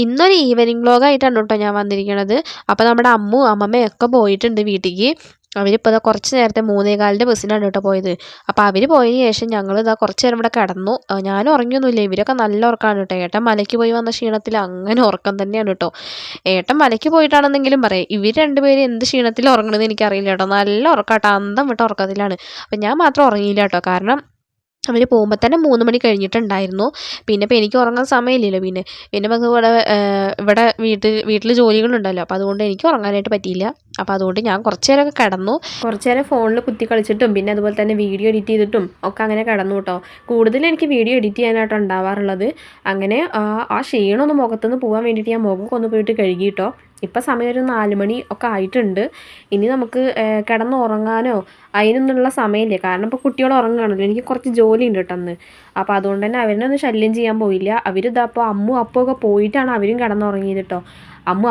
ഇന്നൊരു ഈവനിങ് വ്ലോഗായിട്ടാണ് കേട്ടോ ഞാൻ വന്നിരിക്കുന്നത്. അപ്പോൾ നമ്മുടെ അമ്മമ്മയും ഒക്കെ പോയിട്ടുണ്ട് വീട്ടിലേക്ക്. അവരിപ്പോൾ ഇതാ കുറച്ച് നേരത്തെ 3:15 ബസ്സിനാണ് കേട്ടോ പോയത്. അപ്പോൾ അവർ പോയതിന് ശേഷം ഞങ്ങൾ ഇതാ കുറച്ച് നേരം ഇവിടെ കിടന്നു. ഞാനും ഉറങ്ങിയൊന്നുമില്ല. ഇവരൊക്കെ നല്ല ഉറക്കമാണ് കേട്ടോ. ഏട്ടൻ മലയ്ക്ക് പോയി വന്ന ക്ഷീണത്തിൽ അങ്ങനെ ഉറക്കം തന്നെയാണ് കേട്ടോ. ഏട്ടൻ മലയ്ക്ക് പോയിട്ടാണെന്നെങ്കിലും പറയാം, ഇവർ രണ്ടുപേരും എന്ത് ക്ഷീണത്തിൽ ഉറങ്ങണമെന്ന് എനിക്കറിയില്ല കേട്ടോ. നല്ല ഉറക്കാട്ടോ, അന്തം വിട്ട ഉറക്കത്തിലാണ്. അപ്പം ഞാൻ മാത്രം ഉറങ്ങിയില്ല കേട്ടോ. കാരണം അവർ പോകുമ്പോൾ തന്നെ 3 മണി കഴിഞ്ഞിട്ടുണ്ടായിരുന്നു. പിന്നെ ഇപ്പോൾ എനിക്ക് ഉറങ്ങാൻ സമയമില്ലല്ലോ. പിന്നെ നമുക്ക് ഇവിടെ വീട്ടിൽ ജോലികളുണ്ടല്ലോ. അപ്പോൾ അതുകൊണ്ട് എനിക്ക് ഉറങ്ങാനായിട്ട് പറ്റിയില്ല. അപ്പോൾ അതുകൊണ്ട് ഞാൻ കുറച്ച് നേരമൊക്കെ കിടന്നു. കുറച്ച് നേരം ഫോണിൽ കുത്തി കളിച്ചിട്ടും പിന്നെ അതുപോലെ തന്നെ വീഡിയോ എഡിറ്റ് ചെയ്തിട്ടും ഒക്കെ അങ്ങനെ കിടന്നു കേട്ടോ. കൂടുതലും എനിക്ക് വീഡിയോ എഡിറ്റ് ചെയ്യാനായിട്ടോ ഉണ്ടാവാറുള്ളത്. അങ്ങനെ ആ ക്ഷീണമൊന്ന് മുഖത്തുനിന്ന് പോകാൻ വേണ്ടിയിട്ട് ഞാൻ മുഖമൊക്കെ ഒന്ന് പോയിട്ട് കഴുകി കേട്ടോ. ഇപ്പം സമയം ഒരു 4 മണി ഒക്കെ ആയിട്ടുണ്ട്. ഇനി നമുക്ക് കിടന്ന് ഉറങ്ങാനോ അതിനൊന്നുള്ള സമയമില്ല. കാരണം ഇപ്പോൾ കുട്ടികൾ ഉറങ്ങുകയാണല്ലോ. എനിക്ക് കുറച്ച് ജോലി ഉണ്ട് കേട്ടോ അന്ന്. അപ്പോൾ അതുകൊണ്ട് തന്നെ അവരിനൊന്നും ശല്യം ചെയ്യാൻ പോയില്ല. അവരിതപ്പോൾ അപ്പു ഒക്കെ പോയിട്ടാണ് അവരും കിടന്നുറങ്ങിയത് കേട്ടോ.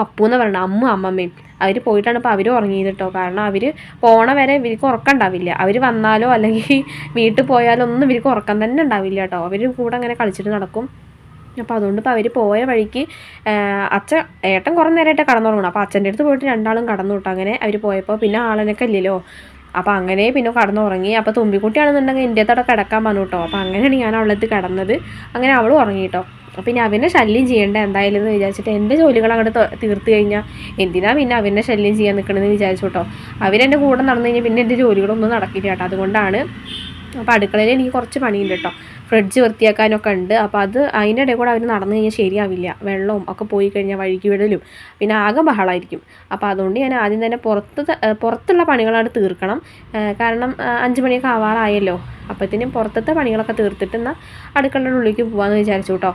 അപ്പു എന്ന് പറയണം, അമ്മമ്മയും അവർ പോയിട്ടാണ് ഇപ്പോൾ അവരും ഉറങ്ങിയത് കേട്ടോ. കാരണം അവർ പോണ വരെ ഇവർക്ക് ഉറക്കം ഉണ്ടാവില്ല. അവർ വന്നാലോ അല്ലെങ്കിൽ വീട്ടിൽ പോയാലോ ഒന്നും ഇവർക്ക് ഉറക്കം തന്നെ ഉണ്ടാവില്ല കേട്ടോ. അവർ കൂടെ അങ്ങനെ കളിച്ചിട്ട് നടക്കും. അപ്പോൾ അതുകൊണ്ട് ഇപ്പോൾ അവർ പോയ വഴിക്ക് ഏട്ടൻ കുറേ നേരമായിട്ട് കടന്നുറങ്ങണം. അപ്പോൾ അച്ഛൻ്റെ അടുത്ത് പോയിട്ട് രണ്ടാളും കടന്നു കേട്ടോ. അങ്ങനെ അവർ പോയപ്പോൾ പിന്നെ ആളനൊക്കെ ഇല്ലല്ലോ. അപ്പോൾ അങ്ങനെ പിന്നെ കടന്നുറങ്ങി. അപ്പോൾ തുമ്പിക്കുട്ടിയാണെന്നുണ്ടെങ്കിൽ എൻ്റെ അടുത്ത് കിടക്കാൻ പറഞ്ഞു കേട്ടോ. അപ്പോൾ അങ്ങനെയാണ് ഞാൻ അവളടുത്ത് കിടന്നത്. അങ്ങനെ അവളും ഉറങ്ങി കേട്ടോ. പിന്നെ അവനെ ശല്യം ചെയ്യേണ്ട എന്തായാലും എന്ന് വിചാരിച്ചിട്ട് എൻ്റെ ജോലികൾ അങ്ങോട്ട് തീർത്ത് കഴിഞ്ഞാൽ എന്തിനാ പിന്നെ അവനെ ശല്യം ചെയ്യാൻ നിൽക്കണമെന്ന് വിചാരിച്ചു കേട്ടോ. അവരെൻ്റെ കൂടെ നടന്നു കഴിഞ്ഞാൽ പിന്നെ എൻ്റെ ജോലികളൊന്നും നടക്കില്ല കേട്ടോ. അതുകൊണ്ടാണ്. അപ്പോൾ അടുക്കളയിൽ എനിക്ക് കുറച്ച് പണിയുണ്ട് കേട്ടോ. ഫ്രിഡ്ജ് വൃത്തിയാക്കാനൊക്കെ ഉണ്ട്. അപ്പോൾ അതിൻ്റെ ഇടയിൽ കൂടെ അവർ നടന്നു കഴിഞ്ഞാൽ ശരിയാവില്ല. വെള്ളവും ഒക്കെ പോയി കഴിഞ്ഞാൽ വഴുകി വിടലും പിന്നെ ആകെ ബഹളമായിരിക്കും. അപ്പോൾ അതുകൊണ്ട് ഞാൻ ആദ്യം തന്നെ പുറത്തുള്ള പണികളാണ് തീർക്കണം. കാരണം 5 മണിയൊക്കെ ആവാറായല്ലോ. അപ്പോഴത്തേനും പുറത്തത്തെ പണികളൊക്കെ തീർത്തിട്ട് എന്നാൽ അടുക്കളയുടെ ഉള്ളിലേക്ക് പോകാമെന്ന് വിചാരിച്ചു കേട്ടോ.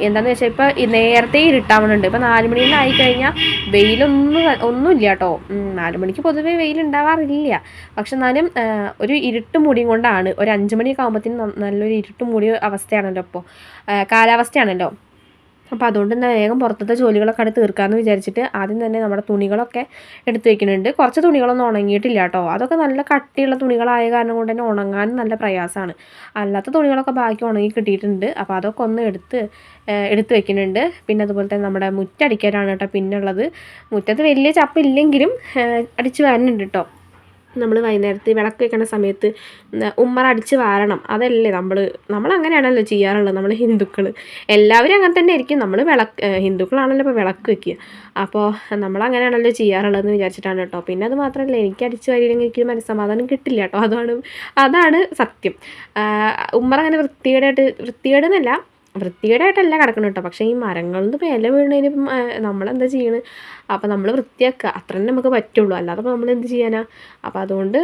എന്താണെന്ന് വെച്ചാൽ ഇപ്പോൾ നേരത്തെ ഇരുട്ടാവുന്നുണ്ട്. ഇപ്പോൾ 4 മണിയിൽ ആയിക്കഴിഞ്ഞാൽ ഒന്നുമില്ല കേട്ടോ. 4 മണിക്ക് പൊതുവേ വെയിലുണ്ടാവാറില്ല. പക്ഷെ എന്നാലും ഒരു ഇരുട്ട് മൂടിയും കൊണ്ടാണ്. ഒരു 5 മണിയൊക്കെ ആകുമ്പോഴത്തേനും നല്ലൊരു ഇരുട്ട് മൂടിയ അവസ്ഥയാണല്ലോ. ഇപ്പോൾ കാലാവസ്ഥയാണല്ലോ. അപ്പോൾ അതുകൊണ്ട് തന്നെ വേഗം പുറത്തത്തെ ജോലികളൊക്കെ അടുത്ത് തീർക്കാമെന്ന് വിചാരിച്ചിട്ട് ആദ്യം തന്നെ നമ്മുടെ തുണികളൊക്കെ എടുത്ത് വെക്കുന്നുണ്ട്. കുറച്ച് തുണികളൊന്നും ഉണങ്ങിയിട്ടില്ല കേട്ടോ. അതൊക്കെ നല്ല കട്ടിയുള്ള തുണികളായ കാരണം കൊണ്ട് തന്നെ ഉണങ്ങാൻ നല്ല പ്രയാസമാണ്. അല്ലാത്ത തുണികളൊക്കെ ബാക്കി ഉണങ്ങി കിട്ടിയിട്ടുണ്ട്. അപ്പോൾ അതൊക്കെ ഒന്ന് എടുത്ത് വെക്കുന്നുണ്ട്. പിന്നെ അതുപോലെ തന്നെ നമ്മുടെ മുറ്റടിക്കാനാണ് കേട്ടോ പിന്നുള്ളത്. മുറ്റത്ത് വലിയ ചപ്പില്ലെങ്കിലും അടിച്ച് വരുന്നുണ്ട് കേട്ടോ. നമ്മൾ വൈകുന്നേരത്ത് വിളക്ക് വെക്കുന്ന സമയത്ത് ഉമ്മറ അടിച്ച് വാരണം. അതല്ലേ നമ്മളങ്ങനെയാണല്ലോ ചെയ്യാറുള്ളത്. നമ്മൾ ഹിന്ദുക്കൾ എല്ലാവരും അങ്ങനെ തന്നെ ആയിരിക്കും. നമ്മൾ ഹിന്ദുക്കളാണല്ലോ ഇപ്പോൾ വിളക്ക് വെക്കുക. അപ്പോൾ നമ്മളങ്ങനെയാണല്ലോ ചെയ്യാറുള്ളതെന്ന് വിചാരിച്ചിട്ടാണ് കേട്ടോ. പിന്നെ അത് മാത്രമല്ല, എനിക്ക് അടിച്ച് വരില്ലെങ്കിൽ എനിക്ക് മനസ്സമാധാനം കിട്ടില്ല കേട്ടോ. അതാണ് സത്യം. ഉമ്മറ അങ്ങനെ വൃത്തികേടായിട്ടല്ല കിടക്കണം കേട്ടോ. പക്ഷേ ഈ മരങ്ങളിൽ നിന്ന് ഇല വീണതിന് നമ്മളെന്താ ചെയ്യണത്? അപ്പോൾ നമ്മൾ വൃത്തിയാക്കുക, അത്ര തന്നെ നമുക്ക് പറ്റുള്ളൂ. അല്ലാതെ ഇപ്പോൾ നമ്മൾ എന്ത് ചെയ്യാനാ? അപ്പോൾ അതുകൊണ്ട്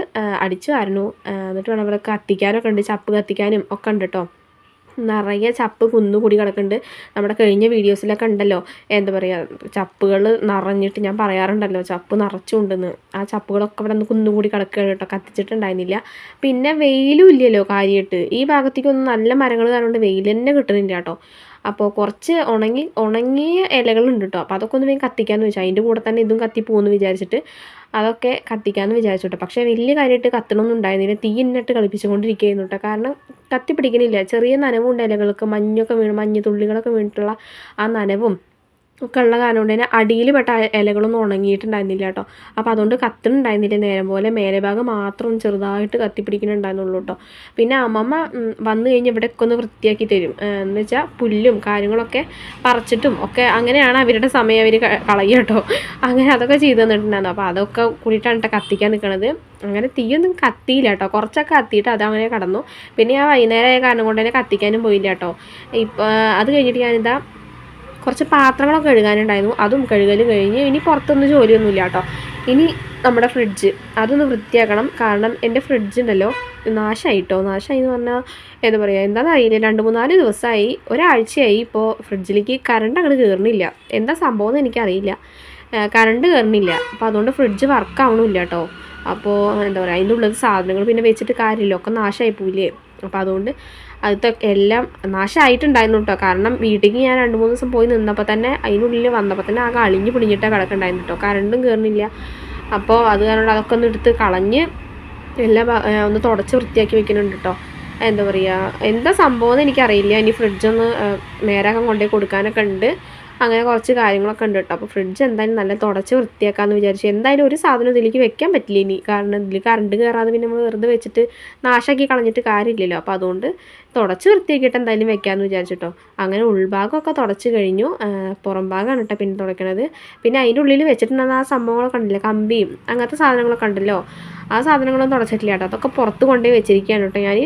അടിച്ചു വാരണു. എന്നിട്ട് വേണം ഇവിടെ കത്തിക്കാനൊക്കെ ഉണ്ട്, ചപ്പ് കത്തിക്കാനും ഒക്കെ ഉണ്ട് കേട്ടോ. നിറയെ ചപ്പ് കുന്നുകൂടി കിടക്കുന്നുണ്ട്. നമ്മുടെ കഴിഞ്ഞ വീഡിയോസിലൊക്കെ ഉണ്ടല്ലോ, എന്താ പറയുക, ചപ്പുകൾ നിറഞ്ഞിട്ട് ഞാൻ പറയാറുണ്ടല്ലോ ചപ്പ് നിറച്ചുണ്ടെന്ന്. ആ ചപ്പുകളൊക്കെ ഇവിടെ നിന്ന് കുന്നുകൂടി കിടക്കുകയാണ് കേട്ടോ. കത്തിച്ചിട്ടുണ്ടായിരുന്നില്ല. പിന്നെ വെയിലും ഇല്ലല്ലോ കാര്യമായിട്ട്. ഈ ഭാഗത്തേക്കൊന്നും നല്ല മരങ്ങൾ കാരണം വെയിൽ തന്നെ കിട്ടുന്നില്ല കേട്ടോ. അപ്പോൾ കുറച്ച് ഉണങ്ങിയ ഇലകളുണ്ട് കേട്ടോ. അപ്പോൾ അതൊക്കെ ഒന്ന് വേഗം കത്തിക്കാമെന്ന് വെച്ചാൽ അതിൻ്റെ കൂടെ തന്നെ ഇതും കത്തിപ്പോകുമെന്ന് വിചാരിച്ചിട്ട് അതൊക്കെ കത്തിക്കാമെന്ന് വിചാരിച്ചു കേട്ടോ. പക്ഷേ വലിയ കാര്യമായിട്ട് കത്തണമൊന്നും ഉണ്ടായിരുന്നില്ല. തീ എന്നിട്ട് കളിപ്പിച്ചുകൊണ്ടിരിക്കുകയായിരുന്നു കേട്ടോ. കാരണം കത്തിപ്പിടിക്കണില്ല. ചെറിയ നനവുണ്ട് ഇലകൾക്ക്, മഞ്ഞ് തുള്ളികളൊക്കെ വീണിട്ടുള്ള ആ നനവും ഒക്കെ ഉള്ള കാരണം കൊണ്ട് തന്നെ അടിയിൽ പെട്ട ഇലകളൊന്നും ഉണങ്ങിയിട്ടുണ്ടായിരുന്നില്ല കേട്ടോ. അപ്പോൾ അതുകൊണ്ട് കത്തുന്നുണ്ടായിരുന്നില്ല നേരം പോലെ. മേലെ ഭാഗം മാത്രം ചെറുതായിട്ട് കത്തിപ്പിടിക്കുന്നുണ്ടായിരുന്നുള്ളൂ കേട്ടോ. പിന്നെ അമ്മമ്മ വന്നു കഴിഞ്ഞ് ഇവിടെയൊക്കെ ഒന്ന് വൃത്തിയാക്കി തരും. എന്ന് വെച്ചാൽ പുല്ലും കാര്യങ്ങളൊക്കെ പറിച്ചിട്ടും ഒക്കെ അങ്ങനെയാണ് അവരുടെ സമയം അവർ കളയുക കേട്ടോ. അങ്ങനെ അതൊക്കെ ചെയ്ത് തന്നിട്ടുണ്ടായിരുന്നു. അപ്പോൾ അതൊക്കെ കൂടിയിട്ടാണ് കേട്ടോ കത്തിക്കാൻ നിൽക്കുന്നത്. അങ്ങനെ തീയൊന്നും കത്തിയില്ല കേട്ടോ. കുറച്ചൊക്കെ കത്തിയിട്ട് അതങ്ങനെ കടന്നു. പിന്നെ ആ വൈകുന്നേരമായ കാരണം കൊണ്ട് തന്നെ കത്തിക്കാനും പോയില്ല കേട്ടോ. അത് കഴിഞ്ഞിട്ട് ഞാനിതാ കുറച്ച് പാത്രങ്ങളൊക്കെ കഴുകാനുണ്ടായിരുന്നു. അതും കഴുകൽ കഴിഞ്ഞ് ഇനി പുറത്തൊന്നും ജോലിയൊന്നുമില്ല കേട്ടോ. ഇനി നമ്മുടെ ഫ്രിഡ്ജ് അതൊന്ന് വൃത്തിയാക്കണം. കാരണം എൻ്റെ ഫ്രിഡ്ജ് ഉണ്ടല്ലോ നാശമായി എന്ന് പറഞ്ഞാൽ എന്താ പറയുക, എന്താണെന്ന് അറിയില്ല. 2-3-4 ദിവസമായി, ഒരാഴ്ചയായി ഇപ്പോൾ ഫ്രിഡ്ജിലേക്ക് കറണ്ട് അങ്ങോട്ട് കയറുന്നില്ല. എന്താ സംഭവം എന്ന് എനിക്കറിയില്ല. കറണ്ട് കയറുന്നില്ല. അപ്പോൾ അതുകൊണ്ട് ഫ്രിഡ്ജ് വർക്കാവണമില്ല കേട്ടോ. അപ്പോൾ എന്താ പറയുക, അതിൻ്റെ ഉള്ളത് സാധനങ്ങൾ പിന്നെ വെച്ചിട്ട് കാര്യമില്ല, ഒക്കെ നാശമായി പോയില്ലേ. അപ്പോൾ അതുകൊണ്ട് അതൊക്കെ എല്ലാം നാശമായിട്ടുണ്ടായിരുന്നു കേട്ടോ. കാരണം വീട്ടിലേക്ക് ഞാൻ 2-3 ദിവസം പോയി നിന്നപ്പോൾ തന്നെ അതിനുള്ളിൽ വന്നപ്പോൾ തന്നെ ആകെ അളിഞ്ഞ് പിടിഞ്ഞിട്ടാണ് കിടക്കുന്നുണ്ടായിരുന്നു കേട്ടോ. കറണ്ടും കയറുന്നില്ല. അപ്പോൾ അത് കാരണം അതൊക്കെ ഒന്ന് എടുത്ത് കളഞ്ഞ് എല്ലാം ഒന്ന് തുടച്ച് വൃത്തിയാക്കി വെക്കുന്നുണ്ട് കേട്ടോ. എന്താ പറയുക, എന്താ സംഭവം എന്ന് എനിക്കറിയില്ല. ഇനി ഫ്രിഡ്ജൊന്ന് നേരാക്കാൻ കൊണ്ടുപോയി കൊടുക്കാനൊക്കെ ഉണ്ട്. അങ്ങനെ കുറച്ച് കാര്യങ്ങളൊക്കെ ഉണ്ട് കേട്ടോ. അപ്പോൾ ഫ്രിഡ്ജ് എന്തായാലും നല്ല തുടച്ച് വൃത്തിയാക്കാമെന്ന് വിചാരിച്ചു. എന്തായാലും ഒരു സാധനം ഇതിലേക്ക് വെക്കാൻ പറ്റില്ല ഇനി, കാരണം ഇതിൽ കറണ്ട് കയറാതെ പിന്നെ നമ്മൾ വെറുതെ വെച്ചിട്ട് നാശാക്കി കളഞ്ഞിട്ട് കാര്യമില്ലല്ലോ. അപ്പോൾ അതുകൊണ്ട് തുടച്ച് വൃത്തിയാക്കിയിട്ട് എന്തായാലും വെക്കാമെന്ന് വിചാരിച്ചിട്ടോ. അങ്ങനെ ഉൾഭാഗമൊക്കെ തുടച്ച് കഴിഞ്ഞു. പുറം ഭാഗമാണ് കേട്ടോ പിന്നെ തുടയ്ക്കണത്. പിന്നെ അതിൻ്റെ ഉള്ളിൽ വെച്ചിട്ടുണ്ടെങ്കിൽ ആ സംഭവങ്ങളൊക്കെ ഉണ്ടല്ലോ, കമ്പിയും അങ്ങനത്തെ സാധനങ്ങളൊക്കെ ഉണ്ടല്ലോ, ആ സാധനങ്ങളൊന്നും തുടച്ചിട്ടില്ല കേട്ടോ. അതൊക്കെ പുറത്ത് കൊണ്ടുപോയി വെച്ചിരിക്കുകയാണ് കേട്ടോ ഞാൻ.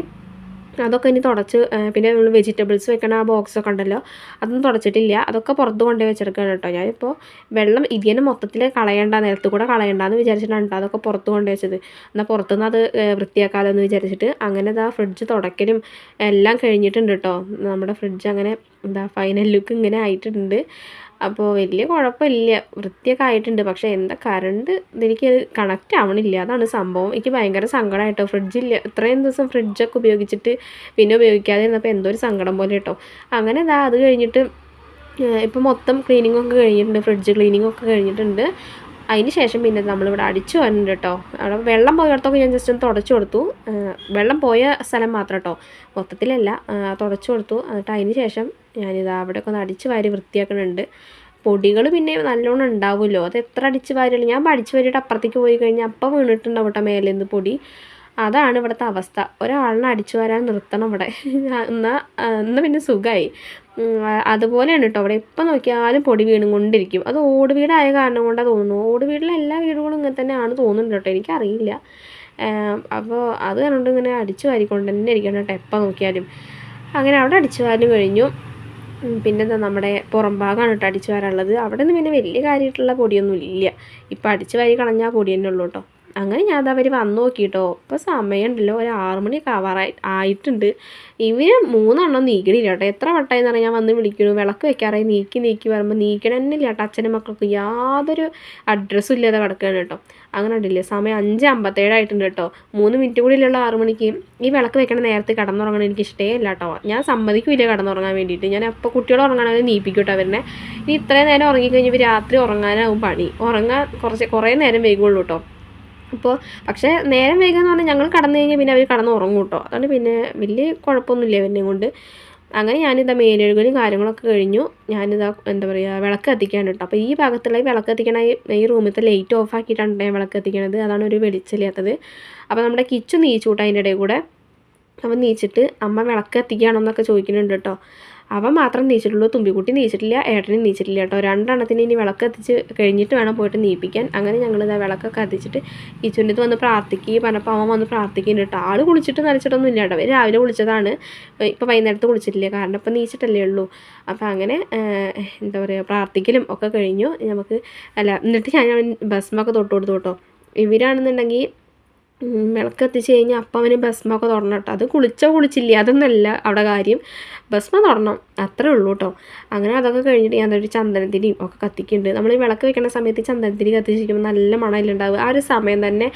അതൊക്കെ ഇനി തുടച്ച്, പിന്നെ നമ്മൾ വെജിറ്റബിൾസ് വെക്കണ ആ ബോക്സൊക്കെ ഉണ്ടല്ലോ, അതൊന്നും തുടച്ചിട്ടില്ല. അതൊക്കെ പുറത്ത് കൊണ്ടുപോയി വെച്ചെടുക്കുകയാണ് കേട്ടോ. ഞാനിപ്പോൾ വെള്ളം ഇതിനെ മൊത്തത്തിൽ കളയണ്ട, നിലത്ത് കൂടെ കളയണ്ടെന്ന് വിചാരിച്ചിട്ടാണ് കേട്ടോ അതൊക്കെ പുറത്ത് കൊണ്ടുപോയി വെച്ചത്. എന്നാൽ പുറത്തുനിന്ന് അത് വൃത്തിയാക്കാമെന്ന് വിചാരിച്ചിട്ട് അങ്ങനെ ഇതാ ഫ്രിഡ്ജ് തുടയ്ക്കലും എല്ലാം കഴിഞ്ഞിട്ടുണ്ട് കേട്ടോ. നമ്മുടെ ഫ്രിഡ്ജ് അങ്ങനെ എന്താ ഫൈനൽ ലുക്ക് ഇങ്ങനെ ആയിട്ടുണ്ട്. അപ്പോൾ വലിയ കുഴപ്പമില്ല, വൃത്തിയൊക്കെ ആയിട്ടുണ്ട്. പക്ഷേ എന്താ കറണ്ട് ഇതെനിക്ക് കണക്റ്റ് ആവണില്ല, അതാണ് സംഭവം. എനിക്ക് ഭയങ്കര സങ്കടമായിട്ടോ. ഫ്രിഡ്ജില്ല, ഇത്രയും ദിവസം ഫ്രിഡ്ജൊക്കെ ഉപയോഗിച്ചിട്ട് പിന്നെ ഉപയോഗിക്കാതെ ഇരുന്നപ്പോൾ എന്തോ ഒരു സങ്കടം പോലെ കേട്ടോ. അങ്ങനെ ഇതാ അത് കഴിഞ്ഞിട്ട് ഇപ്പം മൊത്തം ക്ലീനിങ്ങൊക്കെ കഴിഞ്ഞിട്ടുണ്ട്, ഫ്രിഡ്ജ് ക്ലീനിങ്ങൊക്കെ കഴിഞ്ഞിട്ടുണ്ട്. അതിന് ശേഷം പിന്നെ നമ്മളിവിടെ അടിച്ചു വരുന്നുണ്ട് കേട്ടോ. അവിടെ വെള്ളം പോയിടത്തൊക്കെ ഞാൻ ജസ്റ്റ് ഒന്ന് തുടച്ചു കൊടുത്തു. വെള്ളം പോയ സ്ഥലം മാത്രം കേട്ടോ, മൊത്തത്തിലല്ല, തുടച്ചു കൊടുത്തു. എന്നിട്ട് അതിന് ശേഷം ഞാനിതാ അവിടെയൊക്കെ ഒന്ന് അടിച്ച് വാരി വൃത്തിയാക്കുന്നുണ്ട്. പൊടികൾ പിന്നെ നല്ലോണം ഉണ്ടാവുമല്ലോ, അത് എത്ര അടിച്ച് വാരിയാലും, ഞാൻ അടിച്ച് വാരിയിട്ട് അപ്പുറത്തേക്ക് പോയി കഴിഞ്ഞാൽ അപ്പം വീണിട്ടുണ്ടാവും കേട്ടോ മേലേന്ന് പൊടി. അതാണ് ഇവിടുത്തെ അവസ്ഥ. ഒരാളിനെ അടിച്ചു വരാൻ നിർത്തണം ഇവിടെ. എന്നാൽ പിന്നെ സുഖമായി. അതുപോലെയാണ് കേട്ടോ അവിടെ എപ്പോൾ നോക്കിയാലും പൊടി വീണും കൊണ്ടിരിക്കും. അത് ഓട് വീടായ കാരണം കൊണ്ടാണ് തോന്നുന്നു. ഓട് വീട്ടിലെ എല്ലാ വീടുകളും ഇങ്ങനെ തന്നെയാണ് തോന്നുന്നുണ്ട് കേട്ടോ, എനിക്കറിയില്ല. അപ്പോൾ അത് കണ്ടുകൊണ്ട് ഇങ്ങനെ അടിച്ചു വാരിക്കൊണ്ട് തന്നെ ഇരിക്കണം കേട്ടോ എപ്പോൾ നോക്കിയാലും. അങ്ങനെ അവിടെ അടിച്ചു വാരി കഴിഞ്ഞു. പിന്നെന്താ നമ്മുടെ പുറം ഭാഗമാണ് കേട്ടോ അടിച്ചു വാരാനുള്ളത്. അവിടെ നിന്ന് പിന്നെ വലിയ കാര്യമായിട്ടുള്ള പൊടിയൊന്നും ഇല്ല. ഇപ്പം അടിച്ചു വാരി കളഞ്ഞാൽ പൊടി തന്നെ ഉള്ളൂ കേട്ടോ. അങ്ങനെ ഞാൻ അവർ വന്ന് നോക്കിയിട്ടോ. ഇപ്പോൾ സമയമുണ്ടല്ലോ, ഒരു 6 മണിയൊക്കെ ആയിട്ടുണ്ട്. ഇവർ 3 എണ്ണം നീക്കണില്ല കേട്ടോ. എത്ര വട്ടമായെന്ന് പറഞ്ഞാൽ ഞാൻ വന്ന് വിളിക്കണു, വിളക്ക് വെക്കാറായി, നീക്കി വരുമ്പോൾ നീക്കണം തന്നെ ഇല്ല കേട്ടോ. അച്ഛനും മക്കൾക്ക് യാതൊരു അഡ്രസ്സും ഇല്ലാതെ കിടക്കുകയാണ് കേട്ടോ. അങ്ങനെ ഉണ്ടല്ലേ, സമയം 5:57 ആയിട്ടുണ്ട് കേട്ടോ. 3 മിനിറ്റ് കൂടി ഉള്ള 6 മണിക്ക്. ഈ വിളക്ക് വെക്കണ നേരത്തെ കിടന്നുറങ്ങണം എനിക്ക് ഇഷ്ടമല്ല കേട്ടോ. ഞാൻ സമ്മതിക്കില്ല കിടന്നുറങ്ങാൻ വേണ്ടിയിട്ട്. ഞാൻ എപ്പോൾ കുട്ടികൾ ഉറങ്ങണമെങ്കിൽ നീപ്പിക്കൂട്ടോ അവരെ. ഇനി ഇത്രയും നേരം ഉറങ്ങിക്കഴിഞ്ഞപ്പോൾ രാത്രി ഉറങ്ങാനാവും പണി. ഉറങ്ങാൻ കുറേ നേരം വൈകുള്ളൂ കേട്ടോ. അപ്പോൾ പക്ഷേ നേരം വൈകുകയെന്ന് പറഞ്ഞാൽ ഞങ്ങൾ കടന്നു കഴിഞ്ഞാൽ പിന്നെ അവർ കടന്ന് ഉറങ്ങും കേട്ടോ. അതുകൊണ്ട് പിന്നെ വലിയ കുഴപ്പമൊന്നുമില്ല അവരെയും കൊണ്ട്. അങ്ങനെ ഞാനിതാ മേലെഴുകലും കാര്യങ്ങളൊക്കെ കഴിഞ്ഞു. ഞാനിതാ എന്താ പറയുക വിളക്ക് കത്തിക്കാൻ കേട്ടോ. അപ്പോൾ ഈ ഭാഗത്തുള്ള ഈ വിളക്ക് കത്തിക്കണ ഈ റൂമിലത്തെ ലൈറ്റ് ഓഫ് ആക്കിയിട്ടാണ് ഞാൻ വിളക്ക് കത്തിക്കണത്. അതാണ് ഒരു വെളിച്ചമില്ലാത്തത്. അപ്പോൾ നമ്മുടെ കിച്ചു നീച്ചു കൂട്ടോ അതിൻ്റെ ഇടയിൽ കൂടെ. അവൻ നീച്ചിട്ട് അമ്മ വിളക്ക് കത്തിക്കുകയാണോ എന്നൊക്കെ ചോദിക്കുന്നുണ്ട് കേട്ടോ. അവൻ മാത്രം നീച്ചിട്ടുള്ളൂ, തുമ്പിക്കുട്ടി നീച്ചിട്ടില്ല, ഏട്ടനും നീച്ചിട്ടില്ല കേട്ടോ. 2 എണ്ണത്തിന് ഇനി വിളക്ക് കത്തിച്ച് കഴിഞ്ഞിട്ട് വേണം പോയിട്ട് നീപ്പിക്കാൻ. അങ്ങനെ ഞങ്ങളിതാ വിളക്കൊക്കെ കത്തിച്ചിട്ട് കിച്ചുവിൻ്റെ അടുത്ത് വന്ന് പ്രാർത്ഥിക്കുകയും പറഞ്ഞപ്പോൾ അവൻ വന്ന് പ്രാർത്ഥിക്കുന്നുണ്ട് കേട്ടോ. ആൾ കുളിച്ചിട്ട് നനച്ചിട്ടൊന്നും ഇല്ല കേട്ടോ. അവർ രാവിലെ കുളിച്ചതാണ്, ഇപ്പോൾ വൈകുന്നേരത്ത് കുളിച്ചിട്ടില്ല, കാരണം ഇപ്പോൾ നീച്ചിട്ടല്ലേ ഉള്ളൂ. അപ്പോൾ അങ്ങനെ എന്താ പറയുക പ്രാർത്ഥിക്കലും ഒക്കെ കഴിഞ്ഞു. നമുക്ക് എന്നിട്ട് ഞാൻ ഭസ്മൊക്കെ തൊട്ട് കൊടുത്തു കേട്ടോ. ഇവരാണെന്നുണ്ടെങ്കിൽ വിളക്ക് കത്തിച്ച് കഴിഞ്ഞാൽ അപ്പം അവന് ഭസ്മൊക്കെ തൊടണം കേട്ടോ. അത് കുളിച്ചില്ല അതൊന്നുമല്ല അവിടെ കാര്യം, ഭസ്മ തൊടണം അത്രേ ഉള്ളൂ കേട്ടോ. അങ്ങനെ അതൊക്കെ കഴിഞ്ഞിട്ട് ഞാൻ ഒരു ചന്ദനത്തിരിയും ഒക്കെ കത്തിക്കുന്നുണ്ട്. നമ്മൾ ഈ വിളക്ക് വെക്കുന്ന സമയത്ത് ചന്ദനത്തിരി കത്തിച്ചിരിക്കുമ്പോൾ നല്ല മണമല്ല ഉണ്ടാവുക. ആ ഒരു സമയം തന്നെ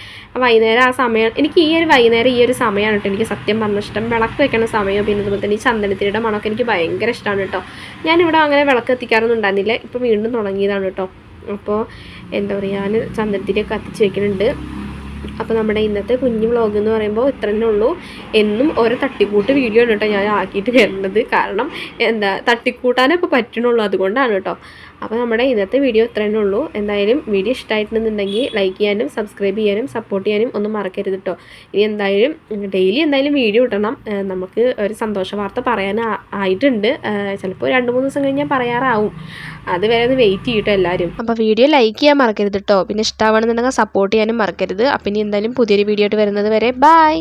വൈകുന്നേരം, ആ സമയം എനിക്ക് ഈ ഒരു വൈകുന്നേരം ഈ ഒരു സമയമാണ് കേട്ടോ എനിക്ക് സത്യം പറഞ്ഞ ഇഷ്ടം. വിളക്ക് വെക്കുന്ന സമയം, പിന്നെ അതുപോലെ തന്നെ ഈ ചന്ദനത്തിരിയുടെ മണമൊക്കെ എനിക്ക് ഭയങ്കര ഇഷ്ടമാണ് കേട്ടോ. ഞാനിവിടെ അങ്ങനെ വിളക്ക് കത്തിക്കാറൊന്നും ഉണ്ടായിരുന്നില്ല, ഇപ്പോൾ വീണ്ടും തുടങ്ങിയതാണ് കേട്ടോ. അപ്പോൾ എന്താ പറയുക, ഞാൻ ചന്ദനത്തിരിയൊക്കെ കത്തിച്ച് വെക്കുന്നുണ്ട്. അപ്പോൾ നമ്മുടെ ഇന്നത്തെ കുഞ്ഞു വ്ളോഗ് എന്ന് പറയുമ്പോൾ ഇത്ര തന്നെ ഉള്ളൂ. എന്നും ഓരോ തട്ടിക്കൂട്ട് വീഡിയോ ആണ് കേട്ടോ ഞാൻ ആക്കിയിട്ട് വരുന്നത്. കാരണം എന്താ തട്ടിക്കൂട്ടാനേ ഇപ്പോൾ പറ്റണുള്ളൂ, അതുകൊണ്ടാണ് കേട്ടോ. അപ്പോൾ നമ്മുടെ ഇന്നത്തെ വീഡിയോ ഇത്ര തന്നെ ഉള്ളൂ. എന്തായാലും വീഡിയോ ഇഷ്ടമായിട്ടുണ്ടെന്നുണ്ടെങ്കിൽ ലൈക്ക് ചെയ്യാനും സബ്സ്ക്രൈബ് ചെയ്യാനും സപ്പോർട്ട് ചെയ്യാനും ഒന്നും മറക്കരുത് കേട്ടോ. ഇനി എന്തായാലും ഡെയിലി എന്തായാലും വീഡിയോ ഇടണം. നമുക്ക് ഒരു സന്തോഷ വാർത്ത പറയാനായിട്ടുണ്ട്. ചിലപ്പോൾ 2-3 ദിവസം കഴിഞ്ഞാൽ പറയാറാവും. അതുവരെ ഒന്ന് വെയിറ്റ് ചെയ്യട്ടോ എല്ലാവരും. അപ്പോൾ വീഡിയോ ലൈക്ക് ചെയ്യാൻ മറക്കരുത് കേട്ടോ. പിന്നെ ഇഷ്ടമാണെന്നുണ്ടെങ്കിൽ സപ്പോർട്ട് ചെയ്യാനും മറക്കരുത്. അപ്പം ഇനി എന്തായാലും പുതിയൊരു വീഡിയോ ആയിട്ട് വരുന്നത് വരെ ബൈ.